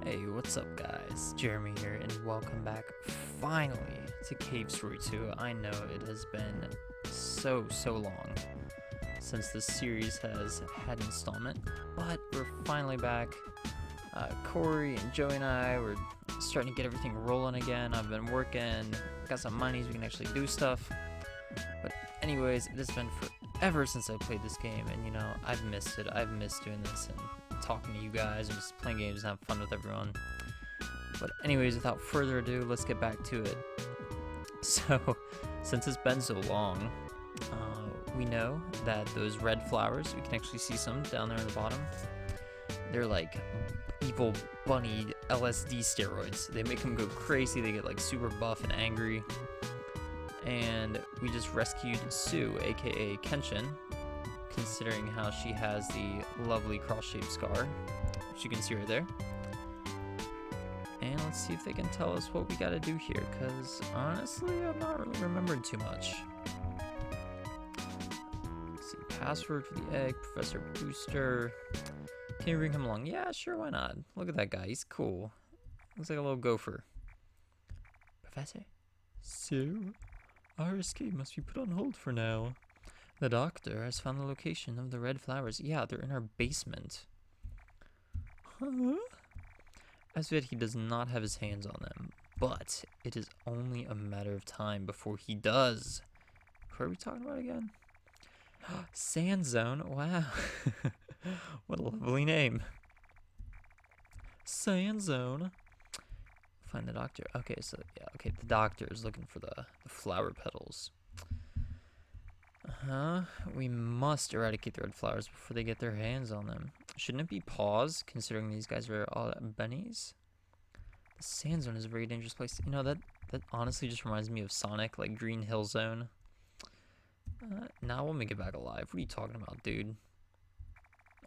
Hey, what's up guys? Jeremy here and welcome back finally to Cave Story 2. I know it has been so long since this series has had installment, but we're finally back. Corey and Joey and I were starting to get everything rolling again. I've been working, got some monies, we can actually do stuff. But anyways, it has been forever since I played this game, and you know, I've missed it. I've missed doing this and talking to you guys and just playing games and having fun with everyone. But anyways, without further ado, let's get back to it. So, since it's been so long, we know that those red flowers, we can actually see some down there in the bottom. They're like evil bunny LSD steroids. They make them go crazy, they get like super buff and angry. And we just rescued Sue, aka Kenshin, considering how she has the lovely cross-shaped scar, which you can see right there. And let's see if they can tell us what we gotta do here, because honestly, I'm not really remembering too much. Let's see, password for the egg, Professor Booster. Can you bring him along? Yeah, sure, why not? Look at that guy, he's cool. Looks like a little gopher. Professor? Sue? Our escape must be put on hold for now. The doctor has found the location of the red flowers. Yeah, they're in our basement. Huh? As yet, he does not have his hands on them, but it is only a matter of time before he does. What are we talking about again? Sand Zone. Wow. What a lovely name. Sand Zone. Find the doctor. Okay, so yeah, okay, the doctor is looking for the flower petals. We must eradicate the red flowers before they get their hands on them. Shouldn't it be paws, considering these guys are all bunnies? The sand zone is a very dangerous place. You know, that honestly just reminds me of Sonic, like Green Hill Zone. Now we'll make it back alive. What are you talking about, dude?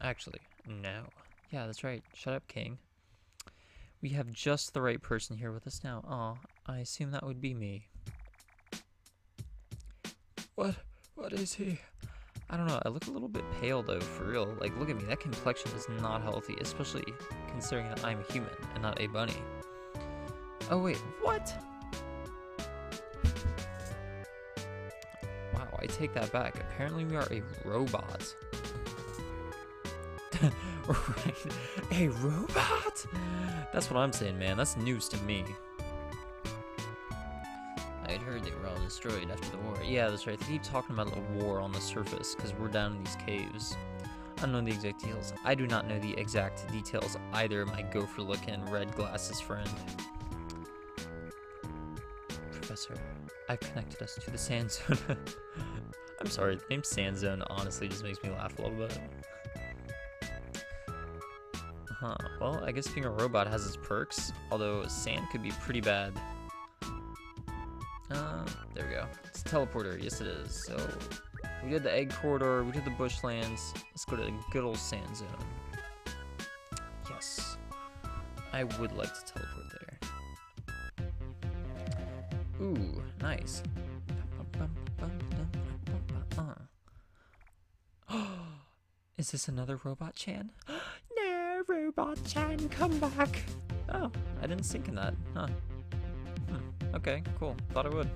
Actually, no. Yeah, that's right. Shut up, King. We have just the right person here with us now. Aw, I assume that would be me. What is he? I don't know, I look a little bit pale though, for real. Like, look at me, that complexion is not healthy, especially considering that I'm a human and not a bunny. Oh wait, what? Wow, I take that back. Apparently we are a robot. Right, a robot? That's what I'm saying, man, that's news to me. I'd heard they were all destroyed after the war. Yeah, that's right. They keep talking about a war on the surface because we're down in these caves. I don't know the exact details. I do not know the exact details either, my gopher-looking red glasses friend. Professor, I've connected us to the sand zone. I'm sorry, the name Sand Zone honestly just makes me laugh a little bit. Well, I guess being a robot has its perks, although sand could be pretty bad. There we go. It's a teleporter. Yes, it is. So, we did the egg corridor. We did the bushlands. Let's go to the good old sand zone. Yes. I would like to teleport there. Ooh, nice. Is this another Robot Chan? No, Robot Chan, come back. Oh, I didn't sink in that. Huh. Okay, cool. Thought I would.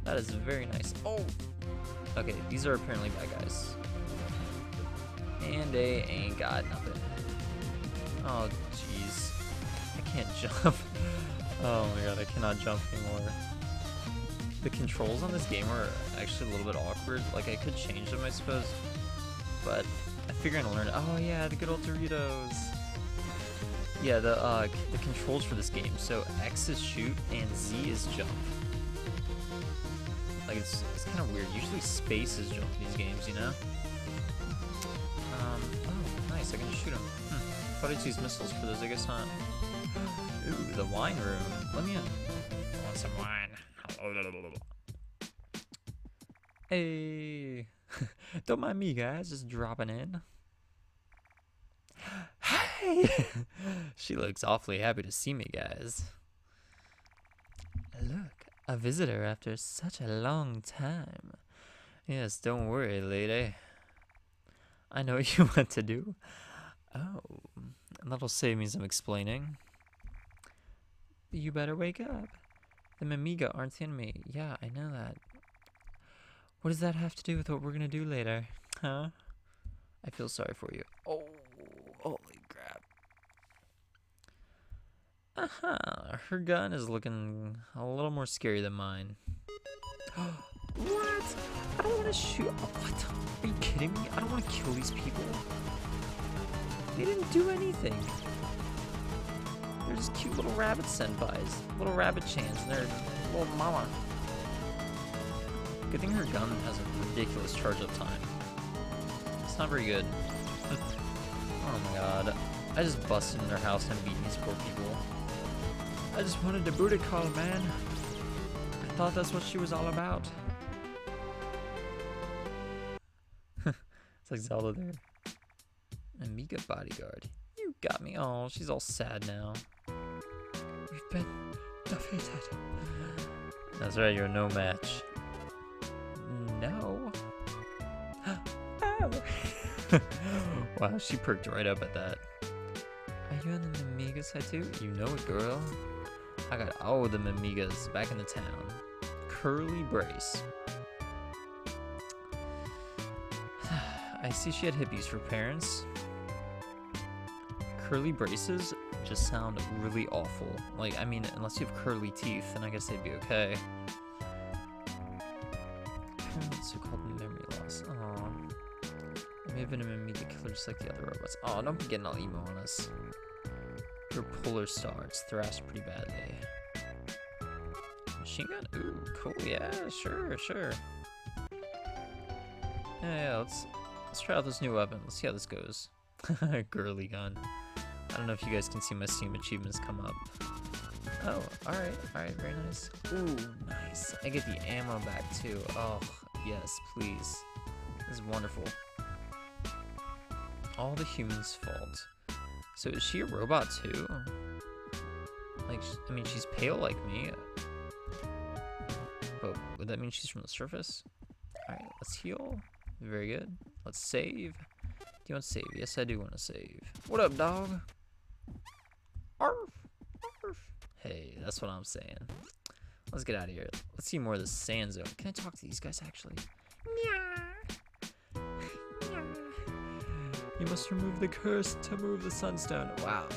That is very nice. Oh! Okay, these are apparently bad guys. And they ain't got nothing. Oh, jeez. I can't jump. Oh my god, I cannot jump anymore. The controls on this game are actually a little bit awkward. Like, I could change them, I suppose. But I figure I'm gonna learn. Oh yeah, the good old Doritos. Yeah, the controls for this game. So X is shoot and Z is jump. Like it's kind of weird. Usually space is jump in these games, you know. Oh, nice. I can just shoot them. Thought I'd use missiles for those. I guess not. Ooh, the wine room. Let me in. I want some wine. Hey, don't mind me, guys. Just dropping in. Hey! She looks awfully happy to see me, guys. Look, a visitor after such a long time. Yes, don't worry, lady. I know what you want to do. Oh, That'll save me some explaining. You better wake up. The Mamiga aren't the enemy. Yeah, I know that. What does that have to do with what we're gonna do later? Huh? I feel sorry for you. Oh, holy crap. Her gun is looking a little more scary than mine. What? I don't want to shoot. What? Are you kidding me? I don't want to kill these people. They didn't do anything. They're just cute little rabbit senpais. Little rabbit chans and their little mama. Good thing her gun has a ridiculous charge-up time. It's not very good. Oh my god. I just busted in their house and beat these poor people. I just wanted to booty call, man. I thought that's what she was all about. It's like Zelda there. Amiga bodyguard. You got me. Oh, she's all sad now. We've been defeated. That's right, you're no match. No. Oh. Wow, she perked right up at that. Are you on the Mamiga side too? You know it, girl. I got all the Mamigas back in the town. Curly brace. I see she had hippies for parents. Curly braces just sound really awful. Like, I mean, unless you have curly teeth, then I guess they'd be okay. Parents who called me memory loss. Aw. I may have been a Mamita killer just like the other robots. Aw, don't be getting all emo on us. Your polar star, it's thrashed pretty badly. Machine gun? Ooh, cool, yeah, sure. Yeah, let's try out this new weapon. Let's see how this goes. Girly gun. I don't know if you guys can see my Steam achievements come up. Oh, alright, very nice. Ooh, nice. I get the ammo back too. Oh, yes, please. This is wonderful. All the humans' fault. So is she a robot too? Like, I mean, she's pale like me. But would that mean she's from the surface? Alright, let's heal. Very good. Let's save. Do you want to save? Yes, I do want to save. What up, dog? Arf! Arf! Hey, that's what I'm saying. Let's get out of here. Let's see more of the sand zone. Can I talk to these guys, actually? You must remove the curse to move the sunstone. Wow.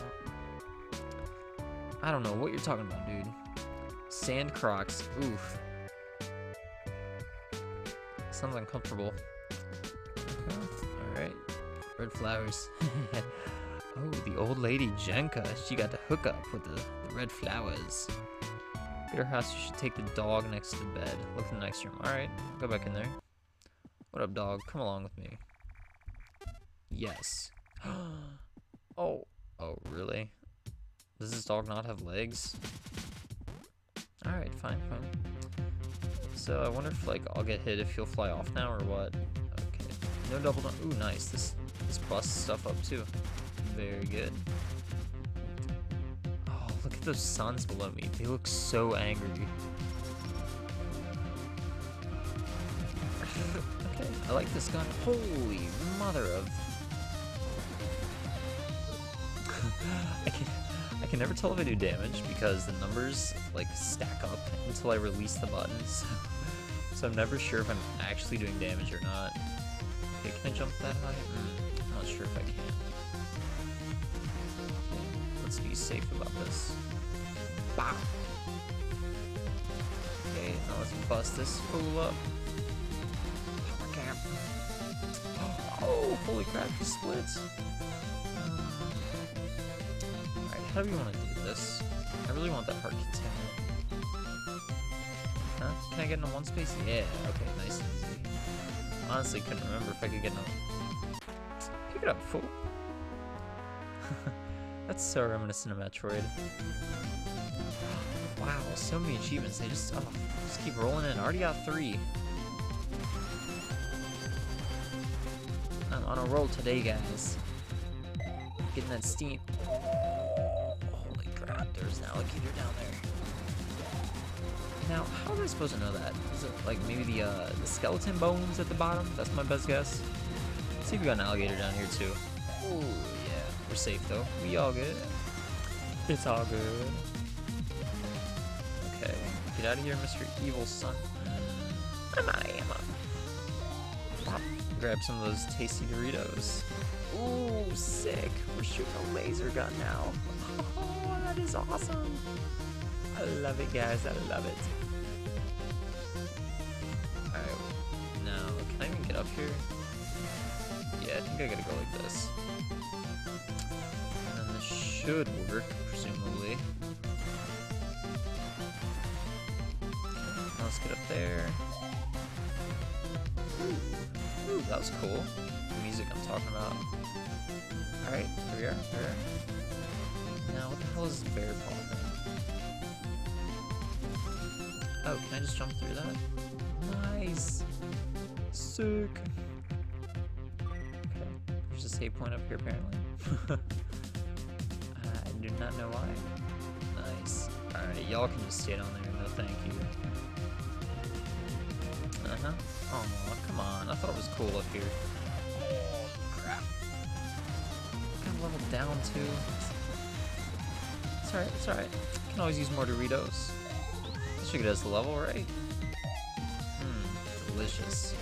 I don't know what you're talking about, dude. Sand crocs. Oof. Sounds uncomfortable. Alright. Red flowers. Oh, the old lady Gingka. She got to hook up with the red flowers. At her house, you should take the dog next to the bed. Look in the next room. Alright, go back in there. What up, dog? Come along with me. Yes. Oh, really? Does this dog not have legs? Alright, fine. So I wonder if, like, I'll get hit if he'll fly off now or what. Okay. No double jump. Ooh, nice. This busts stuff up too. Very good. Oh, look at those suns below me. They look so angry. Okay, I like this gun. Holy mother of... I can never tell if I do damage because the numbers like stack up until I release the buttons. So I'm never sure if I'm actually doing damage or not. Okay, can I jump that high? I'm not sure if I can. Let's be safe about this. Bow. Okay, now let's bust this fool up. Power cap. Oh, holy crap, he splits. How do we want to do this? I really want that heart container. Huh? Can I get into one space? Yeah, okay, nice and easy. Honestly, couldn't remember if I could get into... Pick it up, fool. That's so reminiscent of Metroid. Wow, so many achievements. They just keep rolling in. I already got 3. I'm on a roll today, guys. Getting that steam. There's an alligator down there. Now, how am I supposed to know that? Is it like maybe the skeleton bones at the bottom? That's my best guess. Let's see if we got an alligator down here too. Oh yeah, we're safe though. We all good. It's all good. Okay, get out of here, Mr. Evil Son. I'm out of ammo. Pop. Grab some of those tasty Doritos. Ooh, sick. We're shooting a laser gun now. Oh, that is awesome. I love it, guys. I love it. Alright, now, can I even get up here? Yeah, I think I gotta go like this. And then this should work, presumably. Now let's get up there. Ooh, that was cool. The music I'm talking about. Alright, here we are. Now, what the hell is this bear paw thing? Oh, can I just jump through that? Nice! Sick! Okay, there's a save point up here apparently. I do not know why. Nice. Alright, y'all can just stay down there, no thank you. Uh-huh. Oh, come on. I thought it was cool up here. Oh, crap. Got leveled down too. It's alright, it's alright. Can always use more Doritos. This should get us the level, right? Delicious.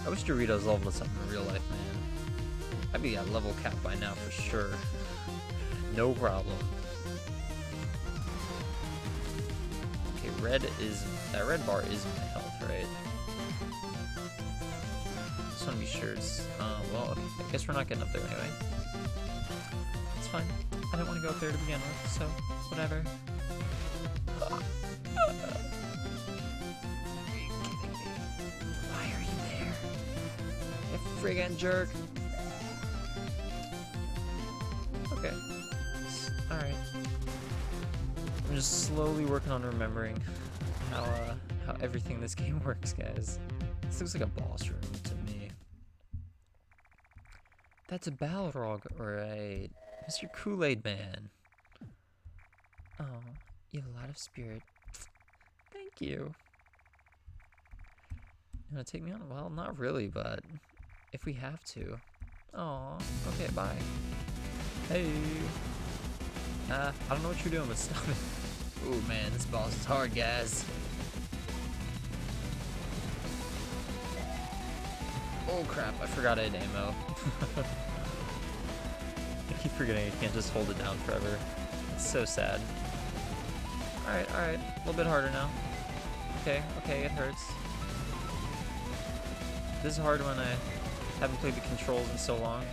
I wish Doritos leveled us up in real life, man. I'd be at level cap by now for sure. No problem. Okay, that red bar is my health, right? Just want to be sure it's, well, okay, I guess we're not getting up there anyway. It's fine. I didn't want to go up there to begin with, so whatever. Are you kidding me? Why are you there? You friggin' jerk. Okay. Alright. I'm just slowly working on remembering how everything in this game works, guys. This looks like a boss room to me. That's a Balrog, right? Mr. Kool-Aid Man. Oh, you have a lot of spirit. Thank you. You wanna take me on? Well, not really, but if we have to. Oh, okay, bye. Hey. I don't know what you're doing, but stop it. Ooh, man, this boss is hard, guys. Oh crap, I forgot I had ammo. I keep forgetting I can't just hold it down forever. It's so sad. Alright, a little bit harder now. Okay, it hurts. This is hard when I haven't played the controls in so long.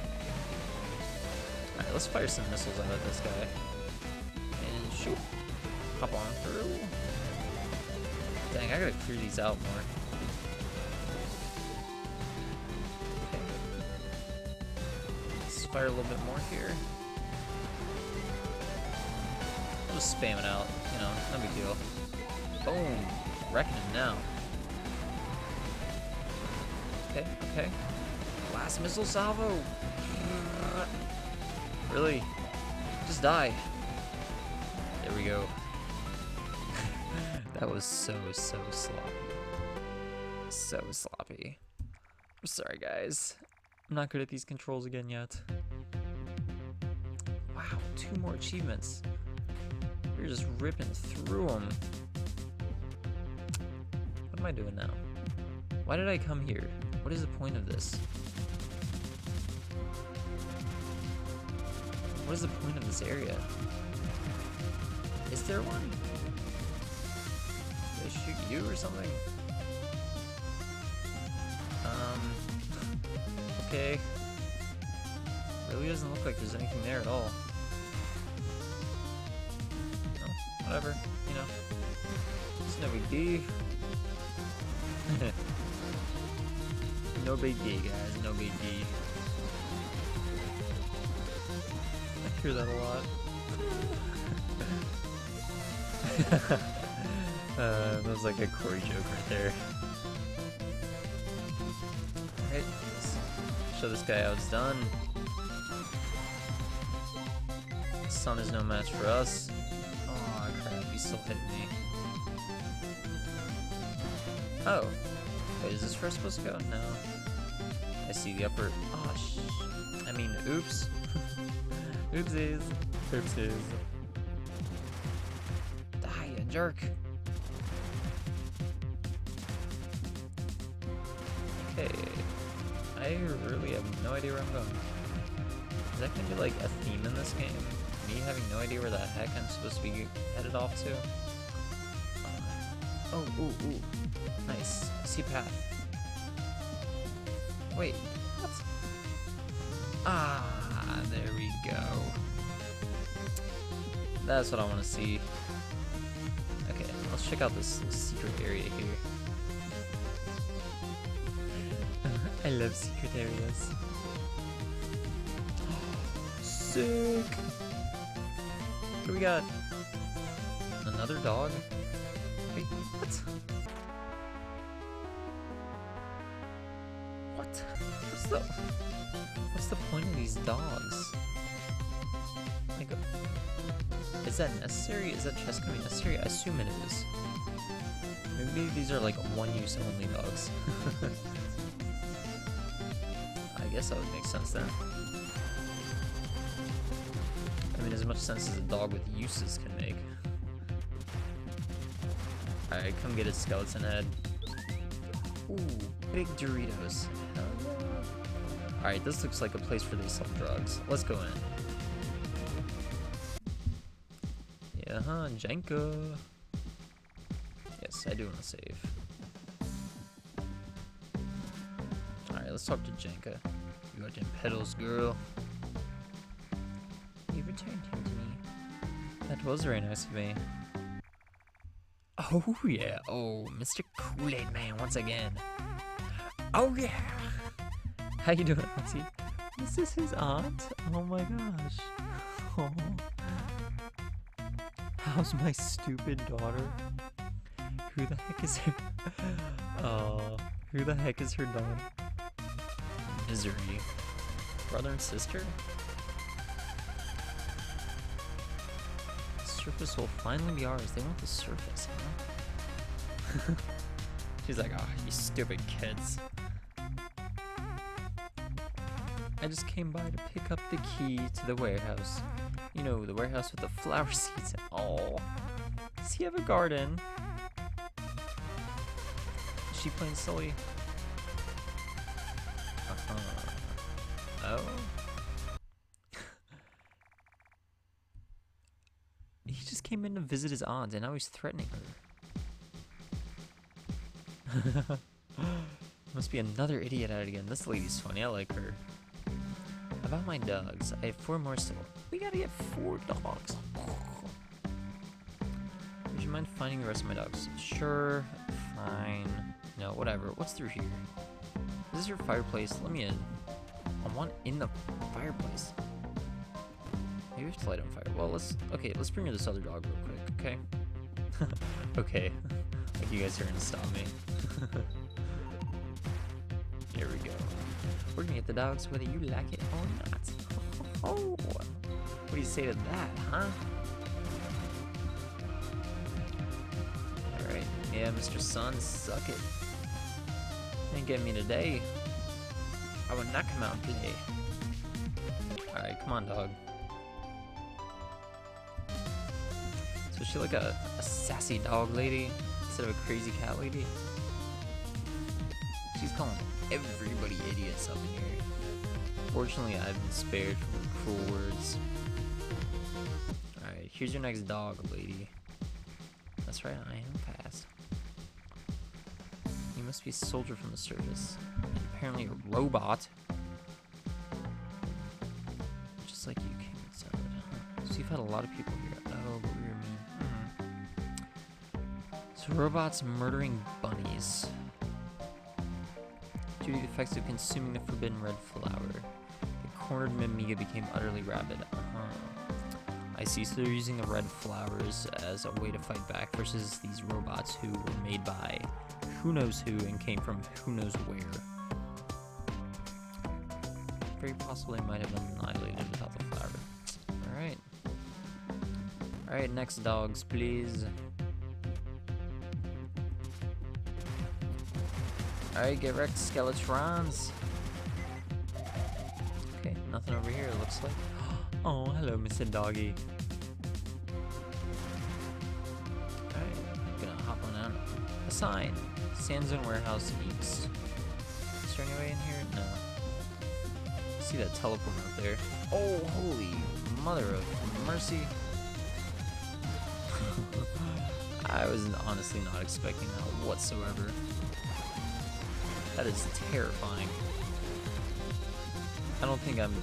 Alright, let's fire some missiles out of this guy. And shoot. Hop on through. Dang, I gotta clear these out more. Okay. Let's fire a little bit more here. I'll just spam it out, you know, no big deal. Boom! Wrecking him now. Okay. Last missile salvo! Really? Just die. There we go. That was so sloppy. So sloppy. I'm sorry, guys. I'm not good at these controls again yet. Wow, 2 more achievements. We're just ripping through them. What am I doing now? Why did I come here? What is the point of this? What is the point of this area? Is there one? Did I shoot you or something? Okay. Really doesn't look like there's anything there at all. No, whatever, you know. It's no big deal. No big deal, guys, no big deal. I hear that a lot. That was like a Corey joke right there. Alright, let's show this guy how it's done. The sun is no match for us. Oh crap, he's still hitting me. Oh. Wait, is this first supposed to go? No. I see the upper... Oh, I I mean, oops. Oopsies. Oopsies. Die, you jerk. Okay. I really have no idea where I'm going. Is that gonna be like a theme in this game? Me having no idea where the heck I'm supposed to be headed off to? Oh, ooh, ooh. Nice. I see a path. Wait, what? Ah, there we go. That's what I want to see. Okay, let's check out this secret area here. I love secret areas. Sick! What do we got? Another dog? Wait, what? What? What's the point of these dogs? Like, is that necessary? Is that chest gonna be necessary? I assume it is. Maybe these are like one-use only dogs. I guess that would make sense then. I mean, as much sense as a dog with uses can make. Alright, come get his skeleton head. Ooh, big Doritos. Hell yeah. Alright, this looks like a place where they sell drugs. Let's go in. Yeah, Gingka. Yes, I do want to save. Alright, let's talk to Gingka. You got them pedals, girl. You returned him to me. That was very nice of me. Oh yeah, oh, Mr. Kool-Aid Man once again. Oh yeah! How you doing, Auntie? Is this his aunt? Oh my gosh. Oh. How's my stupid daughter? Who the heck is her? Oh, who the heck is her daughter? Misery. Brother and sister? Surface will finally be ours. They want the surface, huh? She's like, oh, you stupid kids. I just came by to pick up the key to the warehouse. You know, the warehouse with the flower seeds. Oh, does he have a garden? Is she playing silly? Oh. He just came in to visit his aunt, and now he's threatening her. Must be another idiot at it again. This lady's funny. I like her. About my dogs, I have 4 more still. We gotta get 4 dogs. Would you mind finding the rest of my dogs? Sure. Fine. No, whatever. What's through here? Is this your fireplace? Let me in. I want in the fireplace. Maybe we have to light on fire. Well, let's bring her this other dog real quick, okay? Okay. Like you guys are gonna stop me. Here we go. We're gonna get the dogs whether you like it or not. Oh, what do you say to that, huh? Alright, yeah, Mr. Sun, suck it. Ain't getting me today. I will not come out and play. Alright, come on, dog. So is she like a sassy dog lady instead of a crazy cat lady? She's calling everybody idiots up in here. Fortunately, I've been spared from cruel words. Alright, here's your next dog, lady. That's right, I am fast. You must be a soldier from the surface. And apparently a robot. Just like you came inside. Huh. So you've had a lot of people here. Oh, but we were mean. So robots murdering bunnies. Due to the effects of consuming the forbidden red flower, the cornered Mamita became utterly rabid. I see, so they're using the red flowers as a way to fight back versus these robots who were made by who knows who and came from who knows where. Very possible they might have been annihilated without the flower. Alright. Alright, next dogs, please. Alright, get wrecked, Skeletrons. Okay, nothing. Nothing over here, it looks like. Oh, hello, Mr. Doggy. Alright, gonna hop on out. A sign. Sandzone Warehouse East. Is there any way in here? No. See that teleport up there? Oh, holy mother of mercy. I was honestly not expecting that whatsoever. That is terrifying. I don't think I'm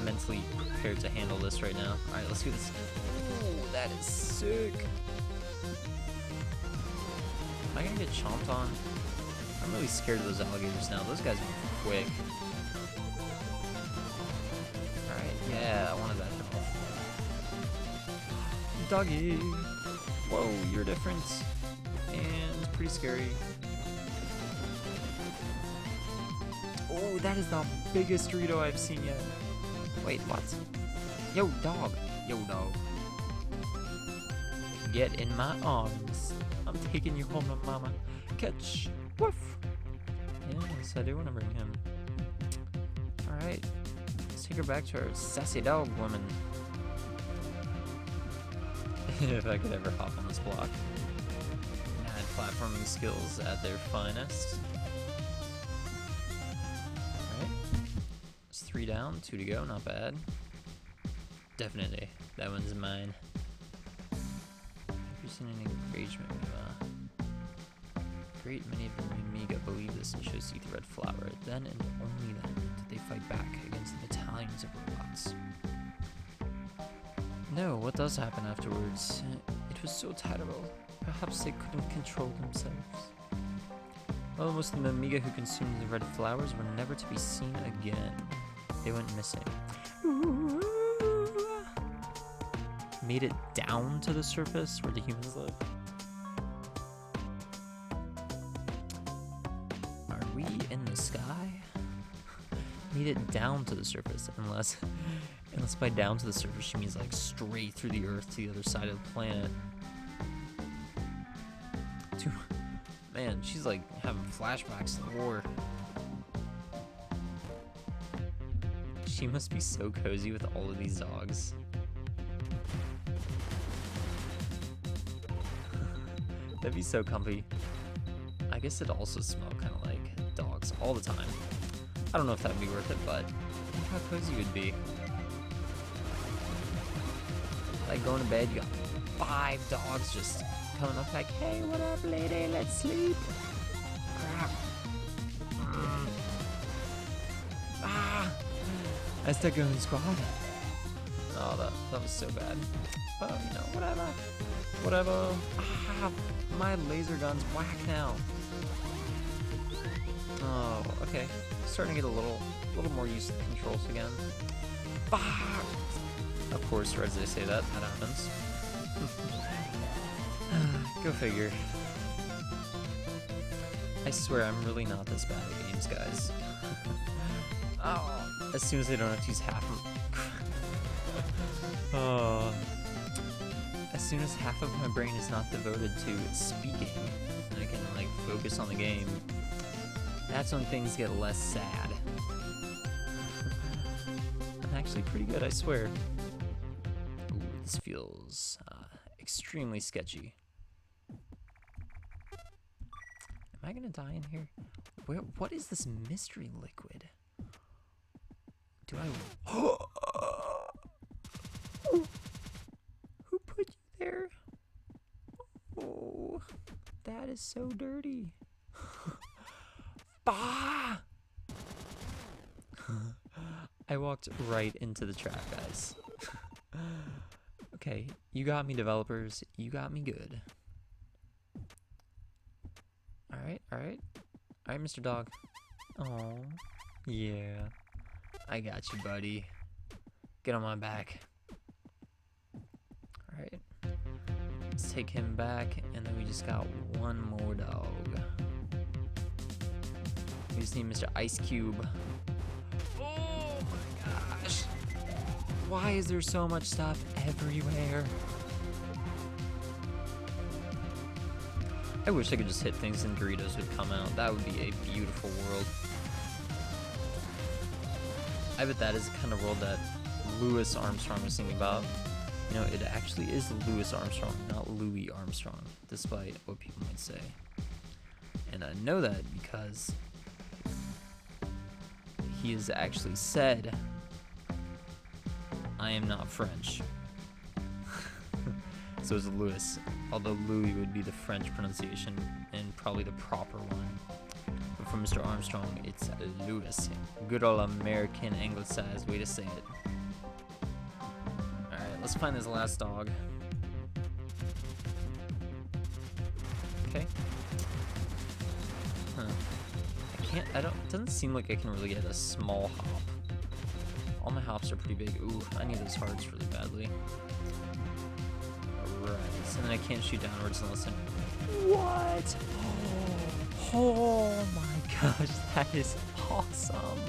mentally prepared to handle this right now. Alright, let's do this. Oh, that is sick. Am I gonna get chomped on? I'm really scared of those alligators now. Those guys move quick. Alright, yeah, I wanted that health. Doggy! Whoa, you're different. And pretty scary. Oh, that is the biggest Dorito I've seen yet. Wait, what? Yo, dog. Yo, dog. Get in my arms. I'm taking you home to mama. Catch. Woof. Yes, I do want to bring him. Alright. Let's take her back to our sassy dog woman. If I could ever hop on this block. Mad platforming skills at their finest. Alright. It's 3 down, 2 to go, not bad. Definitely. That one's mine. Have you seen any engagement? Great many of the Mamita believe this and show see the red flower. Then and only then did they fight back against the battalions of robots. No, what does happen afterwards? It was so terrible. Perhaps they couldn't control themselves. Well, most of the Mamita who consumed the red flowers were never to be seen again. They went missing. Made it down to the surface where the humans live. Are we in the sky? Made it down to the surface, unless by down to the surface she means like straight through the earth to the other side of the planet. Dude, man, she's like having flashbacks to the war. She must be so cozy with all of these dogs. That'd be so comfy. I guess it'd also smell kind of like dogs all the time. I don't know if that'd be worth it, but think how cozy it would be. Like going to bed, you got 5 dogs just coming up like, hey, what up, lady? Let's sleep. Crap. I start going squad. Oh, that was so bad. But you know, whatever. My laser gun's whack now. Oh, okay. Starting to get a little more used to the controls again. Of course, as I say that happens. Go figure. I swear I'm really not this bad at games, guys. Oh, as soon as I don't have to use half of oh. As soon as half of my brain is not devoted to speaking, and I can like focus on the game, that's when things get less sad. I'm actually pretty good, I swear. Ooh, this feels extremely sketchy. Am I gonna die in here? What is this mystery liquid? Do I... Who put you there? Oh, that is so dirty. Bah! I walked right into the trap, guys. Okay, you got me, developers. You got me good. Alright, Mr. Dog. Oh, yeah. I got you, buddy. Get on my back. Alright. Let's take him back, and then we just got one more dog. We just need Mr. Ice Cube. Oh my gosh. Why is there so much stuff everywhere? I wish I could just hit things and Doritos would come out. That would be a beautiful world. I bet that is the kind of world that Louis Armstrong was thinking about. You know, it actually is Louis Armstrong, not Louis Armstrong, despite what people might say. And I know that because he has actually said, I am not French. So it's Louis, although Louis would be the French pronunciation and probably the proper one. But for Mr. Armstrong, it's Louis. Good old American anglicized way to say it. Alright, let's find this last dog. Okay. Huh. It doesn't seem like I can really get a small hop. All my hops are pretty big. Ooh, I need those hearts really badly. Alright, and then I can't shoot downwards unless I'm... What? Oh my gosh, that is awesome.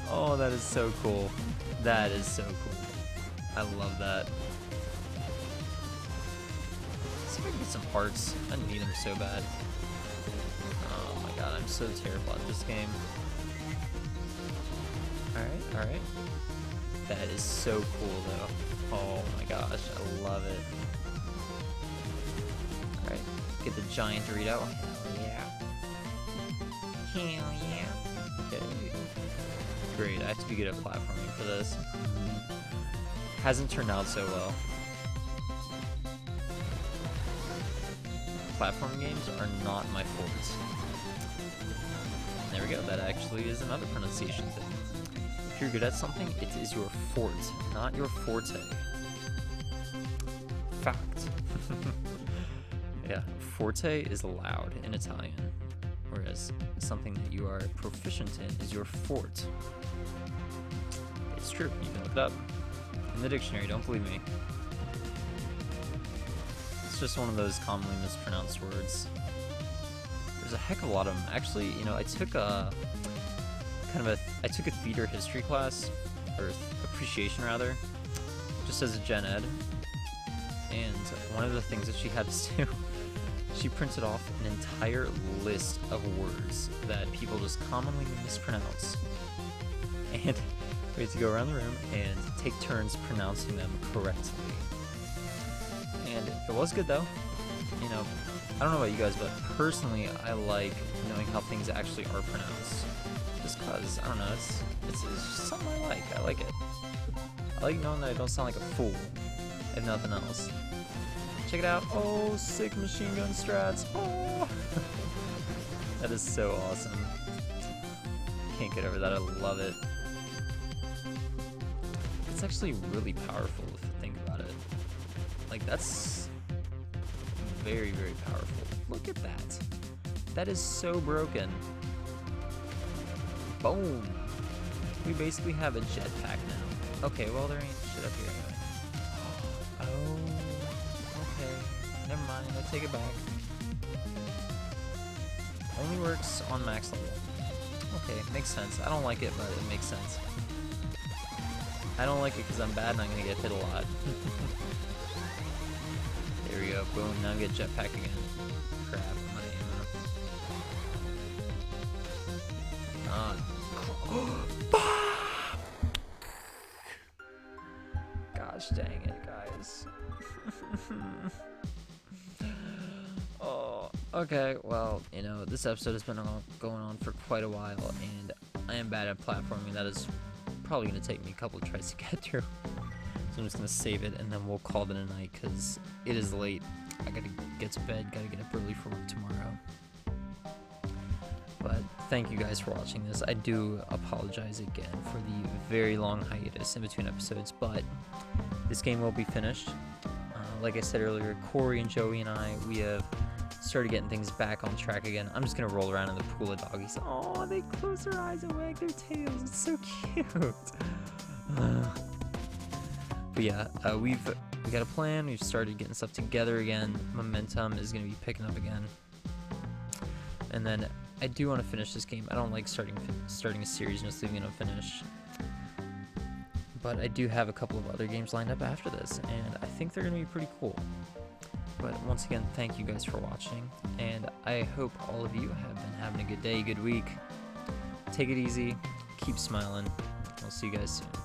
Oh, that is so cool. That is so cool. I love that. Let's see if I can get some hearts. I need them so bad. Oh my god, I'm so terrible at this game. Alright. That is so cool though. Oh my gosh, I love it. Alright, get the giant Dorito. Hell yeah. Hell yeah. Okay. Great, I have to be good at platforming for this. Hasn't turned out so well. Platforming games are not my forte. There we go, that actually is another pronunciation thing. If you're good at something, it is your forte, not your forte. Fact. Yeah, forte is loud in Italian, whereas something that you are proficient in is your forte. It's true, you can look it up in the dictionary, don't believe me. It's just one of those commonly mispronounced words. There's a heck of a lot of them. Actually, you know, I took a theater history class, or appreciation rather, just as a gen ed. And one of the things that she had us do, she printed off an entire list of words that people just commonly mispronounce. And we had to go around the room and take turns pronouncing them correctly. And it was good though. You know, I don't know about you guys, but personally, I like knowing how things actually are pronounced. Just cause, I don't know, it's just something I like. I like it. I like knowing that I don't sound like a fool, if nothing else. Check it out. Oh, sick machine gun strats. Oh. That is so awesome. Can't get over that. I love it. It's actually really powerful if you think about it. Like, that's very, very powerful. Look at that. That is so broken. Boom. We basically have a jetpack now. Okay, well, there ain't shit up here anyway. Oh, okay. Never mind, I take it back. Only works on max level. Okay, makes sense. I don't like it, but it makes sense. I don't like it because I'm bad and I'm gonna get hit a lot. There we go, boom, now I get jetpack again. Crap, my gosh dang it, guys. Oh, okay, well, you know, this episode has been going on for quite a while, and I am bad at platforming. That is probably going to take me a couple of tries to get through. So I'm just going to save it, and then we'll call it a night, because it is late. I got to get to bed, got to get up early for work tomorrow. But thank you guys for watching this. I do apologize again for the very long hiatus in between episodes, but this game will be finished. Like I said earlier, Corey and Joey and I, we have started getting things back on track again. I'm just going to roll around in the pool of doggies. Oh, they close their eyes and wag their tails. It's so cute. But yeah, we got a plan. We've started getting stuff together again. Momentum is going to be picking up again. And then I do want to finish this game. I don't like starting a series and just leaving it unfinished. But I do have a couple of other games lined up after this, and I think they're going to be pretty cool. But once again, thank you guys for watching, and I hope all of you have been having a good day, good week. Take it easy, keep smiling. I'll see you guys soon.